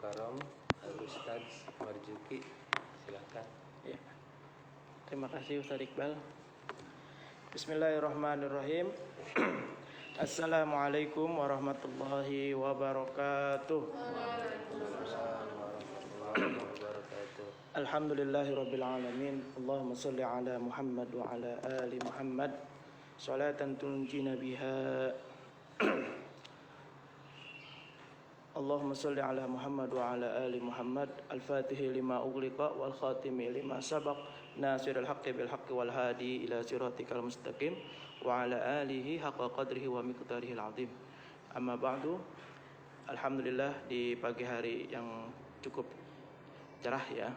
Mukarram Al-Ustadz Marzuki, silakan. Ya. Terima kasih Ustaz Iqbal. Bismillahirrahmanirrahim. Assalamualaikum warahmatullahi wabarakatuh. Waalaikumsalam warahmatullahi wabarakatuh. Alhamdulillahirabbil alamin. Allahumma shalli ala Muhammad wa ala ali Muhammad. Salatan tunjina biha. Allahumma shalli ala Muhammad wa ala ali Muhammad. Al-Fatihi lima ughliqa wal khatimi lima sabaq. Nasirul haqqi bil haqqi wal hadi ila siratikal mustaqim wa ala alihi haqqa qadrihi wa miqdarihil azim. Amma ba'du. Alhamdulillah, di pagi hari yang cukup cerah ya,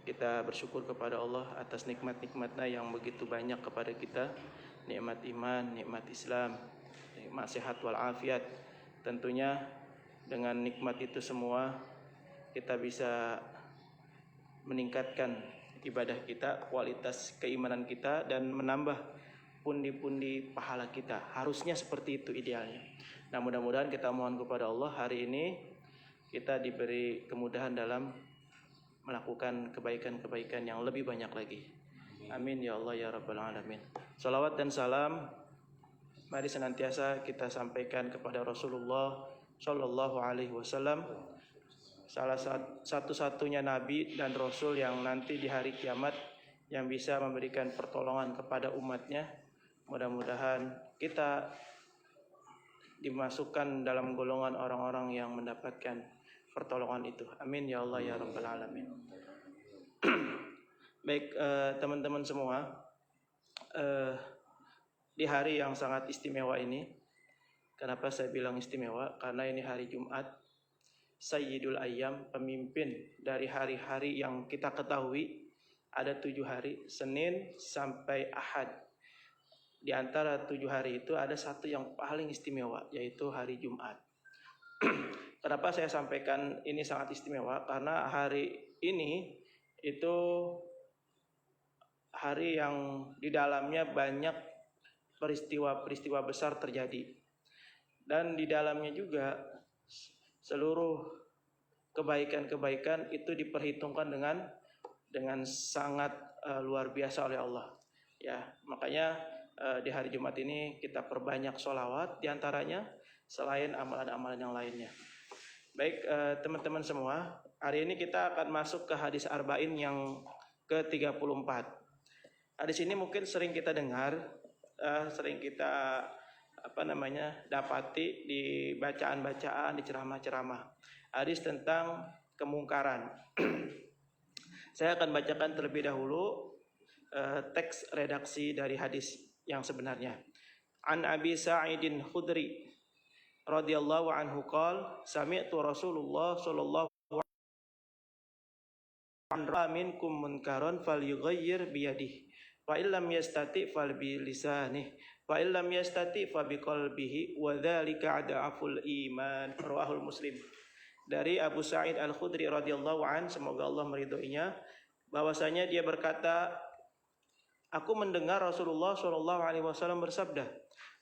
kita bersyukur kepada Allah atas nikmat-nikmatnya yang begitu banyak kepada kita. Nikmat iman, nikmat Islam, nikmat sehat wal afiat. Tentunya dengan nikmat itu semua kita bisa meningkatkan ibadah kita, kualitas keimanan kita, dan menambah pundi-pundi pahala kita. Harusnya seperti itu idealnya. Nah, mudah-mudahan kita mohon kepada Allah hari ini kita diberi kemudahan dalam melakukan kebaikan-kebaikan yang lebih banyak lagi. Amin ya Allah ya Rabbal Alamin. Salawat dan salam mari senantiasa kita sampaikan kepada Rasulullah Shallallahu Alaihi Wasallam, salah satu-satunya nabi dan rasul yang nanti di hari kiamat yang bisa memberikan pertolongan kepada umatnya. Mudah-mudahan kita dimasukkan dalam golongan orang-orang yang mendapatkan pertolongan itu. Amin ya Allah ya Rabbal Alamin. Baik teman-teman semua, di hari yang sangat istimewa ini, kenapa saya bilang istimewa? Karena ini hari Jumat, Sayyidul Ayyam, pemimpin dari hari-hari yang kita ketahui. Ada 7 hari, Senin sampai Ahad. Di antara 7 hari itu ada satu yang paling istimewa, yaitu hari Jumat. Kenapa saya sampaikan ini sangat istimewa? Karena hari ini itu hari yang di dalamnya banyak peristiwa-peristiwa besar terjadi. Dan di dalamnya juga seluruh kebaikan-kebaikan itu diperhitungkan dengan sangat luar biasa oleh Allah. Ya, makanya di hari Jumat ini kita perbanyak sholawat diantaranya selain amalan-amalan yang lainnya. Baik teman-teman semua, hari ini kita akan masuk ke hadis arba'in yang ke-34. Hadis ini mungkin sering kita dengar, sering kita dapati di bacaan-bacaan, di ceramah-ceramah. Hadis tentang kemungkaran. Saya akan bacakan terlebih dahulu teks redaksi dari hadis yang sebenarnya. An Abi Sa'idin Khudri radhiyallahu anhu qala sami'tu Rasulullah sallallahu alaihi wasallam minkum munkaran falyughayyir biyadihi wa illam yastati fal bi lisanihi wa illam yastati fa biqalbihi wa dzalika adaful iman. Rawahul Muslim. Dari Abu Sa'id Al-Khudri radhiyallahu an, semoga Allah meridhoinya, bahwasanya dia berkata, aku mendengar Rasulullah sallallahu alaihi wasallam bersabda,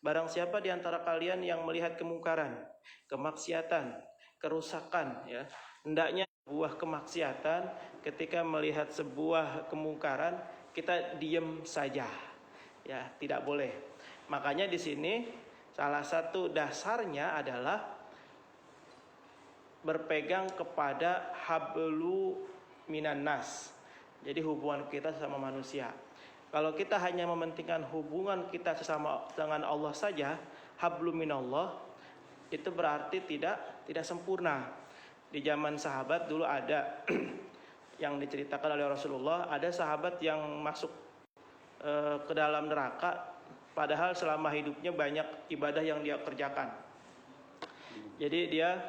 barang siapa di antara kalian yang melihat kemungkaran, kemaksiatan, kerusakan, ya, hendaknya sebuah kemaksiatan, ketika melihat sebuah kemungkaran kita diam saja, ya, tidak boleh. Makanya di sini salah satu dasarnya adalah berpegang kepada hablu minan nas. Jadi hubungan kita sama manusia. Kalau kita hanya mementingkan hubungan kita sesama dengan Allah saja, hablu minallah, itu berarti tidak sempurna. Di zaman sahabat dulu ada yang diceritakan oleh Rasulullah, ada sahabat yang masuk ke dalam neraka padahal selama hidupnya banyak ibadah yang dia kerjakan. Jadi dia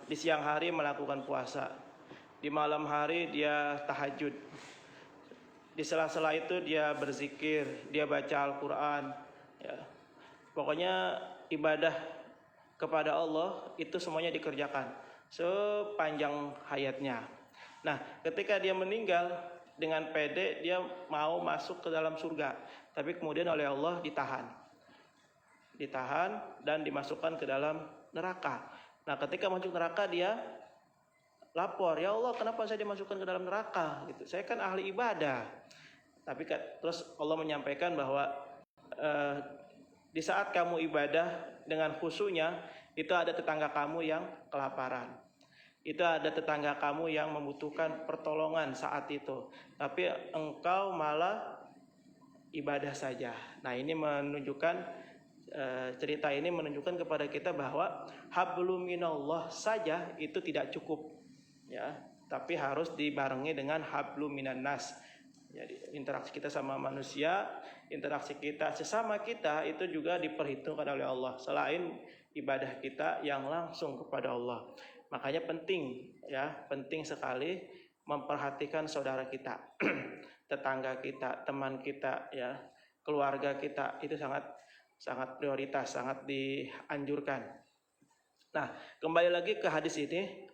di siang hari melakukan puasa, di malam hari dia tahajud, di sela-sela itu dia berzikir, dia baca Al-Quran, ya. Pokoknya ibadah kepada Allah itu semuanya dikerjakan sepanjang hayatnya. Nah, ketika dia meninggal dengan pede dia mau masuk ke dalam surga, tapi kemudian oleh Allah ditahan dan dimasukkan ke dalam neraka. Nah, ketika masuk neraka dia lapor, ya Allah, kenapa saya dimasukkan ke dalam neraka? Gitu. Saya kan ahli ibadah. Tapi terus Allah menyampaikan bahwa di saat kamu ibadah dengan khusyuknya, itu ada tetangga kamu yang kelaparan. Itu ada tetangga kamu yang membutuhkan pertolongan saat itu. Tapi engkau malah ibadah saja. Nah, ini menunjukkan cerita ini menunjukkan kepada kita bahwa hablum minallah saja itu tidak cukup, ya. Tapi harus dibarengi dengan hablum minan nas. Jadi interaksi kita sama manusia, interaksi kita sesama kita itu juga diperhitungkan oleh Allah selain ibadah kita yang langsung kepada Allah. Makanya penting, ya, penting sekali memperhatikan saudara kita, tetangga kita, teman kita, ya, keluarga kita, itu sangat prioritas, sangat dianjurkan. Nah, kembali lagi ke hadis ini,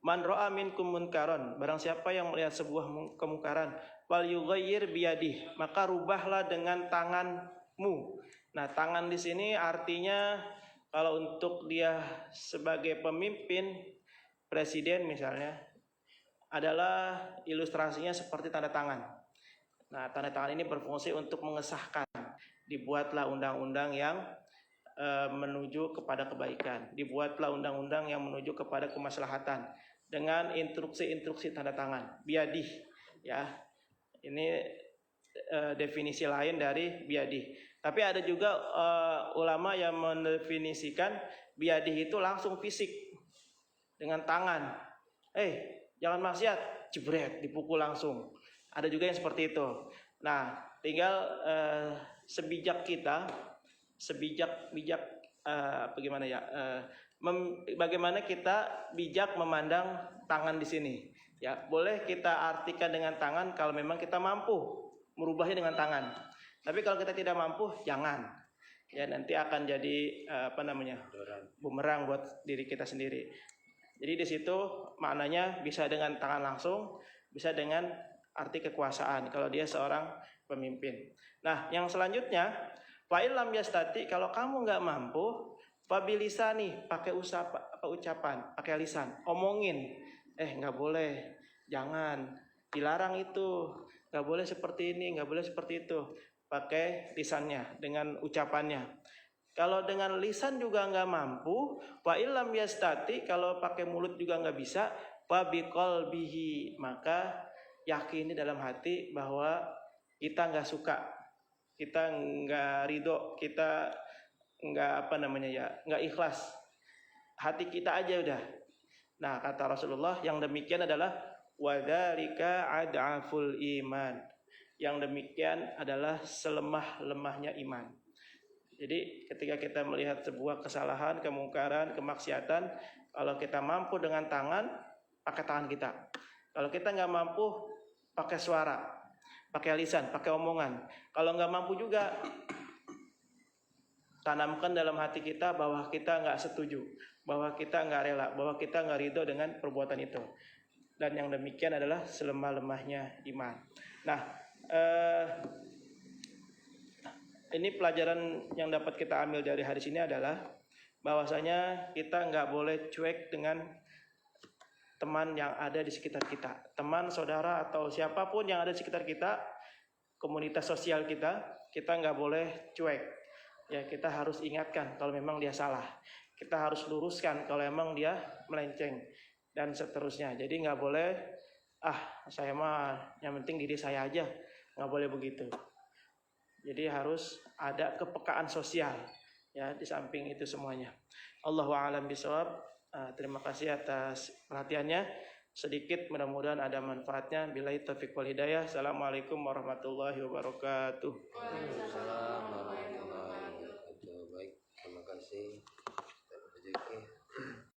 man ra'a minkum munkaran, barang siapa yang melihat sebuah kemungkaran, fal yughayyir biyadih, maka rubahlah dengan tanganmu. Nah, tangan di sini artinya kalau untuk dia sebagai pemimpin, presiden misalnya, adalah ilustrasinya seperti tanda tangan. Nah, tanda tangan ini berfungsi untuk mengesahkan. Dibuatlah undang-undang yang menuju kepada kebaikan. Dibuatlah undang-undang yang menuju kepada kemaslahatan dengan instruksi-instruksi tanda tangan. Biadih, ya. Ini definisi lain dari biadih. Tapi ada juga ulama yang mendefinisikan biadih itu langsung fisik dengan tangan. Jangan maksiat, jebret, dipukul langsung. Ada juga yang seperti itu. Nah, tinggal bagaimana kita bijak memandang tangan di sini. Ya, boleh kita artikan dengan tangan kalau memang kita mampu merubahnya dengan tangan. Tapi kalau kita tidak mampu, jangan. Ya, nanti akan jadi bumerang buat diri kita sendiri. Jadi di situ maknanya bisa dengan tangan langsung, bisa dengan arti kekuasaan kalau dia seorang pemimpin. Nah, yang selanjutnya, fa'ilam yastati, kalau kamu nggak mampu, fabilisani, pakai ucapan, pakai lisan, omongin. Nggak boleh, jangan, dilarang itu, nggak boleh seperti ini, nggak boleh seperti itu. Pakai lisannya dengan ucapannya. Kalau dengan lisan juga nggak mampu, fa'ilam yastati, kalau pakai mulut juga nggak bisa, fabiqalbihi, maka yakini dalam hati bahwa kita nggak suka, kita nggak ridho, kita nggak ikhlas, hati kita aja udah. Nah, kata Rasulullah, yang demikian adalah wadzalika ad'aful iman, yang demikian adalah selemah-lemahnya iman. Jadi ketika kita melihat sebuah kesalahan, kemungkaran, kemaksiatan, kalau kita mampu dengan tangan, pakai tangan kita. Kalau kita nggak mampu, pakai suara, pakai lisan, pakai omongan. Kalau nggak mampu juga, tanamkan dalam hati kita bahwa kita nggak setuju, bahwa kita nggak rela, bahwa kita nggak ridho dengan perbuatan itu. Dan yang demikian adalah selemah-lemahnya iman. Nah, ini pelajaran yang dapat kita ambil dari hadis ini adalah bahwasanya kita nggak boleh cuek dengan teman yang ada di sekitar kita, teman, saudara, atau siapapun yang ada di sekitar kita, komunitas sosial kita nggak boleh cuek. Ya, kita harus ingatkan kalau memang dia salah, kita harus luruskan kalau memang dia melenceng, dan seterusnya. Jadi nggak boleh, saya mah yang penting diri saya aja, nggak boleh begitu. Jadi harus ada kepekaan sosial, ya, di samping itu semuanya. Allahu a'lam bishawab. Terima kasih atas perhatiannya. Sedikit, mudah-mudahan ada manfaatnya. Billahi taufiq wal hidayah. Assalamualaikum warahmatullahi wabarakatuh. Waalaikumsalam.